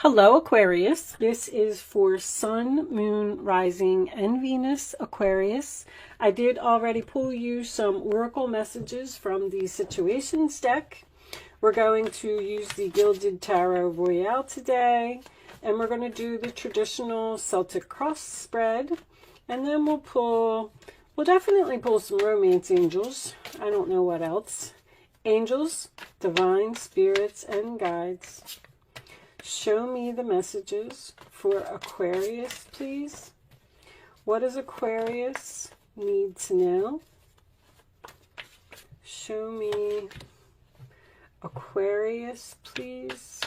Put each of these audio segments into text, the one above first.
Hello, Aquarius. This is for Sun, Moon, Rising, and Venus, Aquarius. I did already pull you some oracle messages from the Situations deck. We're going to use the Gilded Tarot Royale today, and we're going to do the traditional Celtic cross spread, and then we'll definitely pull some romance angels. I don't know what else. Angels, divine spirits, and guides. Show me the messages for Aquarius, please. What does Aquarius need to know? Show me Aquarius, please.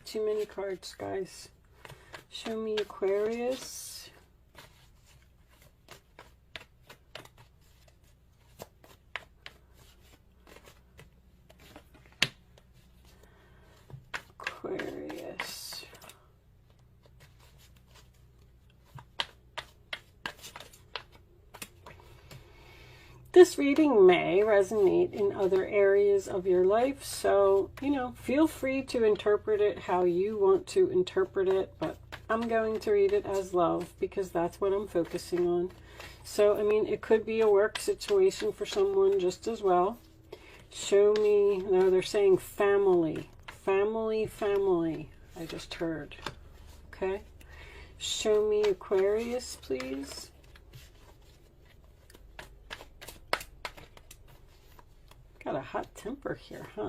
Too many cards, guys. Show me Aquarius. Aquarius. This reading may resonate in other areas of your life, so, feel free to interpret it how you want to interpret it, but I'm going to read it as love because that's what I'm focusing on. So, it could be a work situation for someone just as well. Show me, no, they're saying family. Family, I just heard. Okay. Show me Aquarius, please. Got a hot temper here, huh?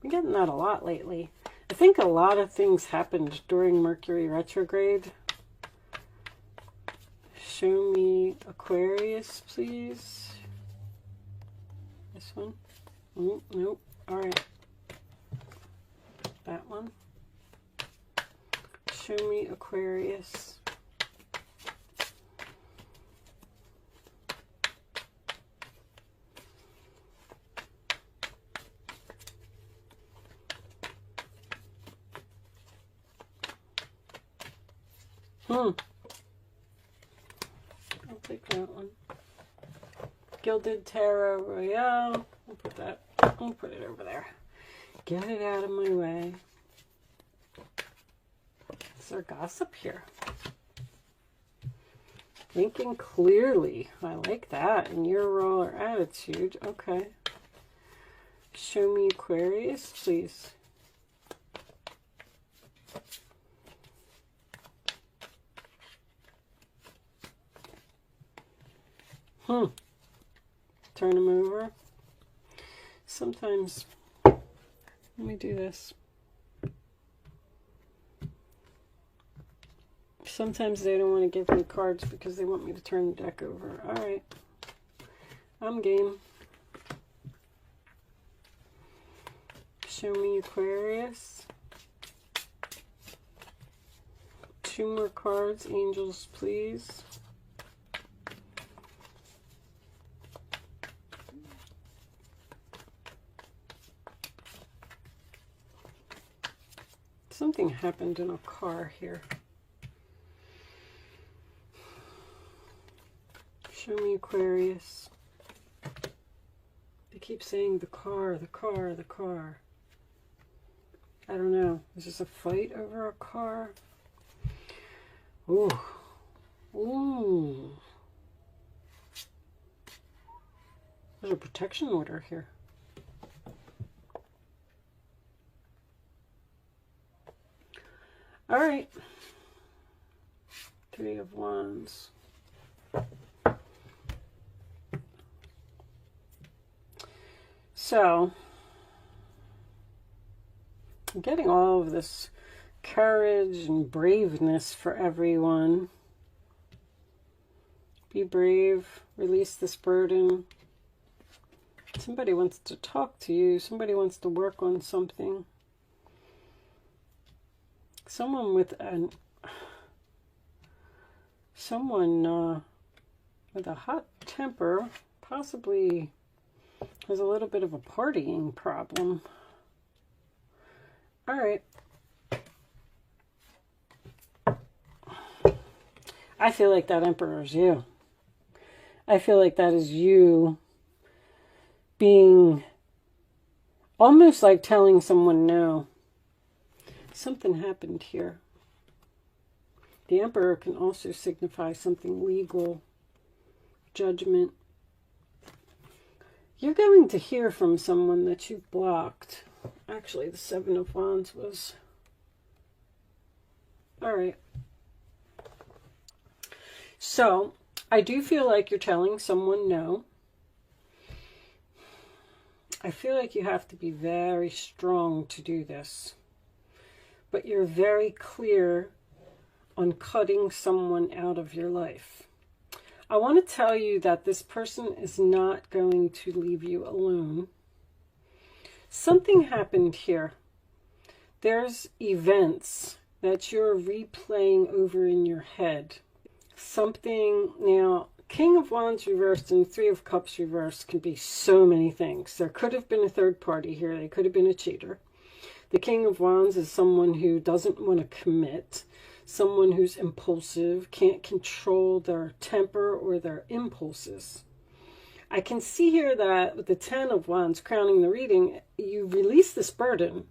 I'm getting that a lot lately. I think a lot of things happened during Mercury retrograde. Show me Aquarius, please. This one? Nope. All right. That one. Show me Aquarius. I'll take that one. Gilded Tarot Royale. I'll put it over there. Get it out of my way. Is there gossip here? Thinking clearly. I like that. And your role or attitude. Okay. Show me Aquarius, please. Turn them over. Sometimes, let me do this. Sometimes they don't want to give me cards because they want me to turn the deck over. All right. I'm game. Show me Aquarius. 2 more cards. Angels, please. Something happened in a car here. Show me Aquarius. They keep saying the car. I don't know. Is this a fight over a car? Ooh. There's a protection order here. All right. 3 of Wands. So, I'm getting all of this courage and braveness for everyone. Be brave. Release this burden. Somebody wants to talk to you. Somebody wants to work on something. Someone with a hot temper possibly has a little bit of a partying problem. All right. I feel like that Emperor is you. I feel like that is you being Almost like telling someone no. Something happened here. The Emperor can also signify something legal, judgment. You're going to hear from someone that you've blocked. Actually, the Seven of Wands was... All right. So, I do feel like you're telling someone no. I feel like you have to be very strong to do this. But you're very clear on cutting someone out of your life. I want to tell you that this person is not going to leave you alone. Something happened here. There's events that you're replaying over in your head. Something, now, King of Wands reversed and Three of Cups reversed can be so many things. There could have been a third party here. They could have been a cheater. The King of Wands is someone who doesn't want to commit, someone who's impulsive, can't control their temper or their impulses. I can see here that with the Ten of Wands crowning the reading, you release this burden.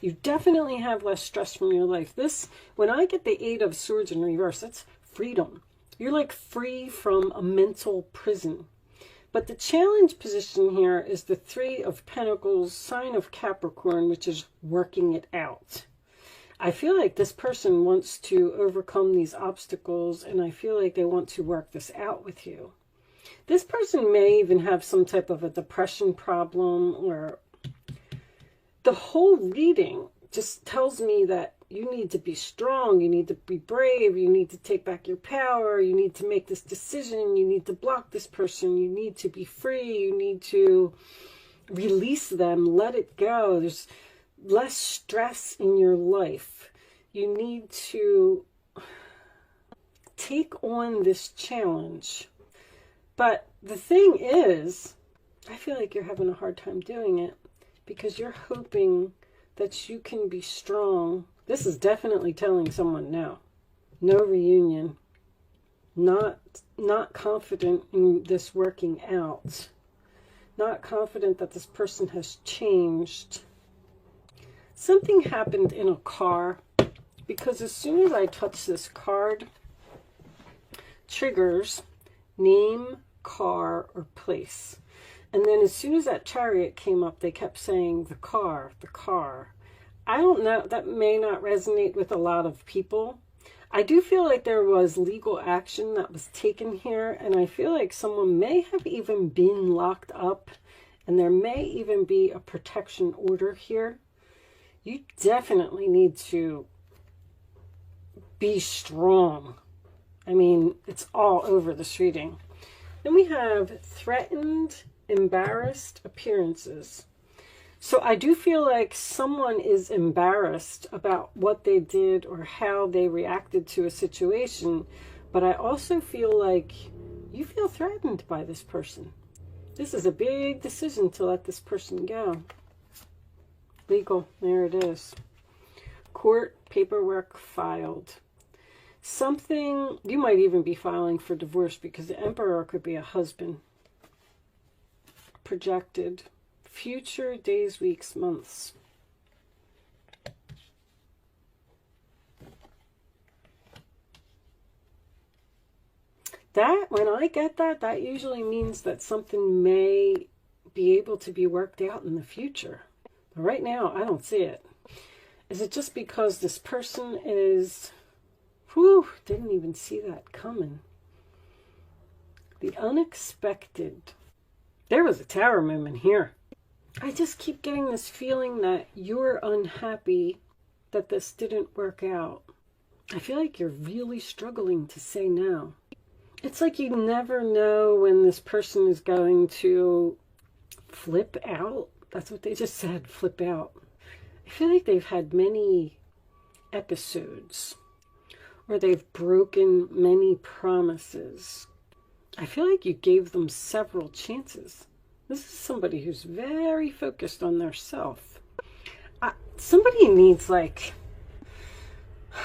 You definitely have less stress from your life. This, when I get the Eight of Swords in reverse, that's freedom. You're like free from a mental prison. But the challenge position here is the Three of Pentacles, sign of Capricorn, which is working it out. I feel like this person wants to overcome these obstacles, and I feel like they want to work this out with you. This person may even have some type of a depression problem, or the whole reading just tells me that you need to be strong, you need to be brave, you need to take back your power, you need to make this decision, you need to block this person, you need to be free, you need to release them, let it go. There's less stress in your life. You need to take on this challenge. But the thing is, I feel like you're having a hard time doing it because you're hoping that you can be strong. This is definitely telling someone no. No reunion. Not confident in this working out. Not confident that this person has changed. Something happened in a car, because as soon as I touch this card, triggers name, car, or place. And then as soon as that Chariot came up, they kept saying the car, the car. I don't know, that may not resonate with a lot of people. I do feel like there was legal action that was taken here, and I feel like someone may have even been locked up, and there may even be a protection order here. You definitely need to be strong. I mean, it's all over this reading. Then we have threatened, embarrassed appearances. So I do feel like someone is embarrassed about what they did or how they reacted to a situation, but I also feel like you feel threatened by this person. This is a big decision to let this person go. Legal, there it is. Court paperwork filed. Something, you might even be filing for divorce because the Emperor could be a husband. Projected. Future days, weeks, months. That, when I get that, that usually means that something may be able to be worked out in the future. But right now, I don't see it. Is it just because this person is... Whew, didn't even see that coming. The unexpected. There was a tower moment here. I just keep getting this feeling that you're unhappy that this didn't work out. I feel like you're really struggling to say no. It's like you never know when this person is going to flip out. That's what they just said, flip out. I feel like they've had many episodes, or they've broken many promises. I feel like you gave them several chances. This is somebody who's very focused on their self. Somebody needs, like,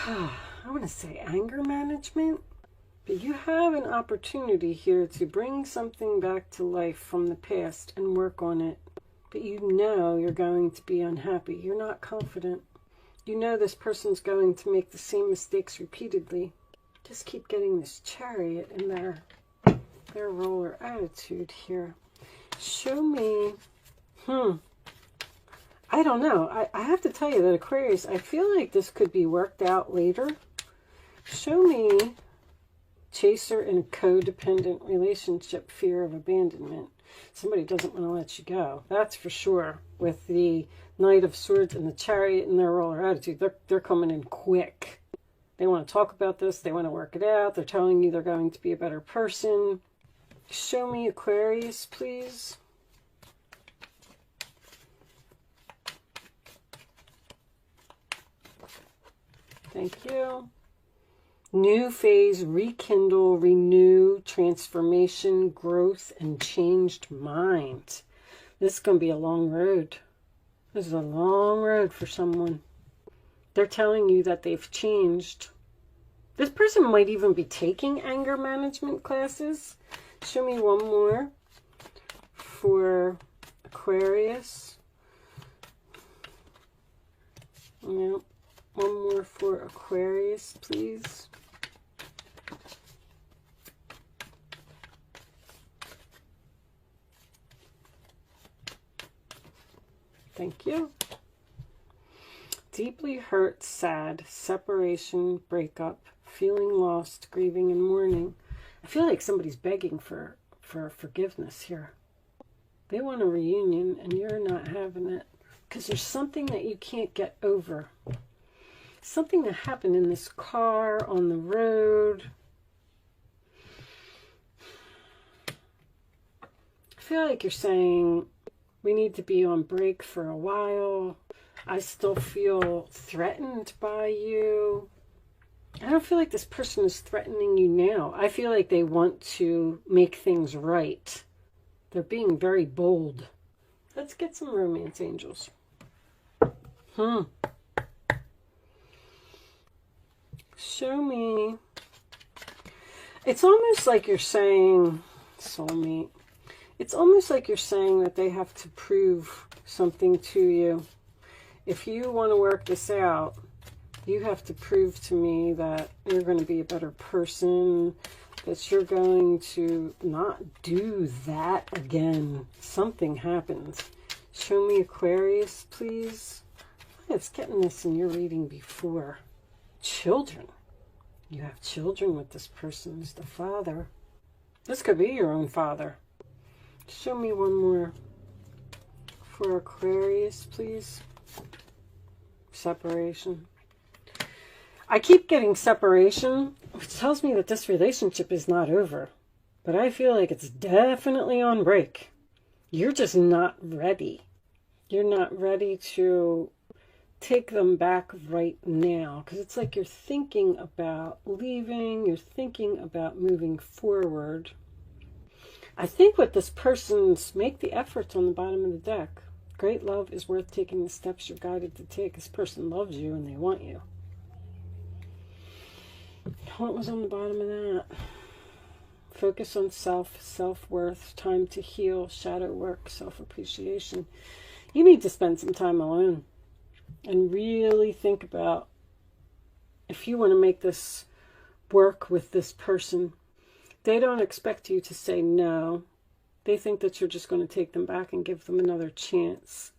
I want to say anger management. But you have an opportunity here to bring something back to life from the past and work on it. but you know you're going to be unhappy. You're not confident. You know this person's going to make the same mistakes repeatedly. Just keep getting this Chariot in their roller attitude here. Show me, I don't know. I have to tell you that Aquarius, I feel like this could be worked out later. Show me chaser in a codependent relationship, fear of abandonment. Somebody doesn't want to let you go. That's for sure. With the Knight of Swords and the Chariot and their roller attitude, they're coming in quick. They want to talk about this. They want to work it out. They're telling you they're going to be a better person. Show me Aquarius, please. Thank you. New phase, rekindle, renew, transformation, growth, and changed mind. This is going to be a long road. This is a long road for someone. They're telling you that they've changed. This person might even be taking anger management classes. Show me one more for Aquarius. No. One more for Aquarius, please. Thank you. Deeply hurt, sad, separation, breakup, feeling lost, grieving, and mourning. I feel like somebody's begging for forgiveness here. They want a reunion, and you're not having it because there's something that you can't get over. Something that happened in this car, on the road. I feel like you're saying, we need to be on break for a while. I still feel threatened by you. I don't feel like this person is threatening you now. I feel like they want to make things right. They're being very bold. Let's get some romance angels. Show me. It's almost like you're saying, soulmate, it's almost like you're saying that they have to prove something to you. If you want to work this out, you have to prove to me that you're going to be a better person, that you're going to not do that again. Something happens. Show me Aquarius, please. It's getting this in your reading before. Children. You have children with this person as the father. This could be your own father. Show me one more for Aquarius, please. Separation. I keep getting separation, which tells me that this relationship is not over. But I feel like it's definitely on break. You're just not ready. You're not ready to take them back right now, because it's like you're thinking about leaving, you're thinking about moving forward. I think with this person's, make the efforts on the bottom of the deck. Great love is worth taking the steps you're guided to take. This person loves you and they want you. What was on the bottom of that? Focus on self, self-worth, time to heal, shadow work, self-appreciation. You need to spend some time alone and really think about if you want to make this work with this person. They don't expect you to say no. They think that you're just going to take them back and give them another chance.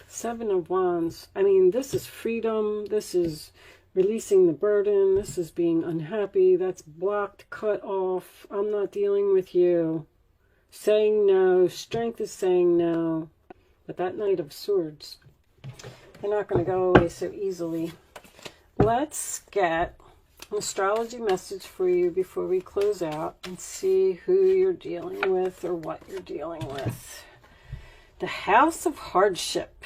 Seven of Wands. I mean, this is freedom. This is releasing the burden. This is being unhappy. That's blocked, cut off. I'm not dealing with you. Saying no. Strength is saying no. But that Knight of Swords, they're not going to go away so easily. Let's get an astrology message for you before we close out and see who you're dealing with or what you're dealing with. The House of Hardship,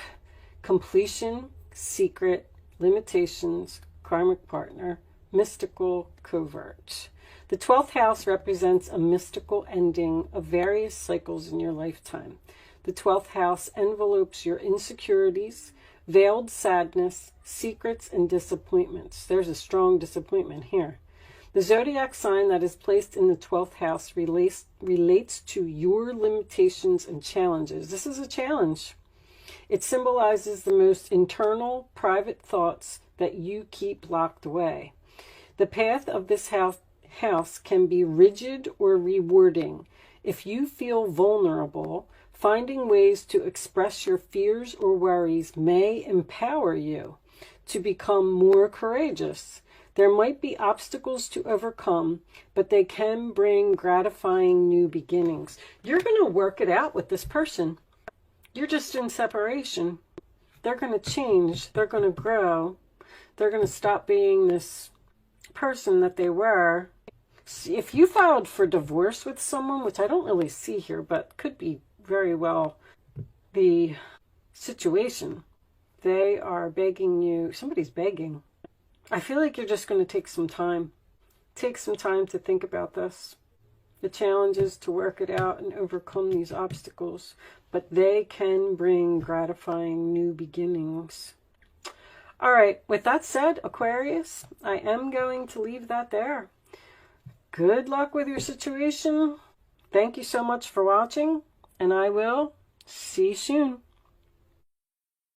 completion, secret, limitations, karmic partner, mystical, covert. The 12th house represents a mystical ending of various cycles in your lifetime. The 12th house envelopes your insecurities, veiled sadness, secrets, and disappointments. There's a strong disappointment here. The zodiac sign that is placed in the 12th house relates to your limitations and challenges. This is a challenge. It symbolizes the most internal, private thoughts that you keep locked away. The path of this house can be rigid or rewarding. If you feel vulnerable, finding ways to express your fears or worries may empower you to become more courageous. There might be obstacles to overcome, but they can bring gratifying new beginnings. You're going to work it out with this person. You're just in separation. They're going to change. They're going to grow. They're going to stop being this person that they were. If you filed for divorce with someone, which I don't really see here, but could be very well the situation, they are begging you. Somebody's begging. I feel like you're just going to take some time. Take some time to think about this. The challenge is to work it out and overcome these obstacles, but they can bring gratifying new beginnings. All right, with that said, Aquarius, I am going to leave that there. Good luck with your situation. Thank you so much for watching, and I will see you soon.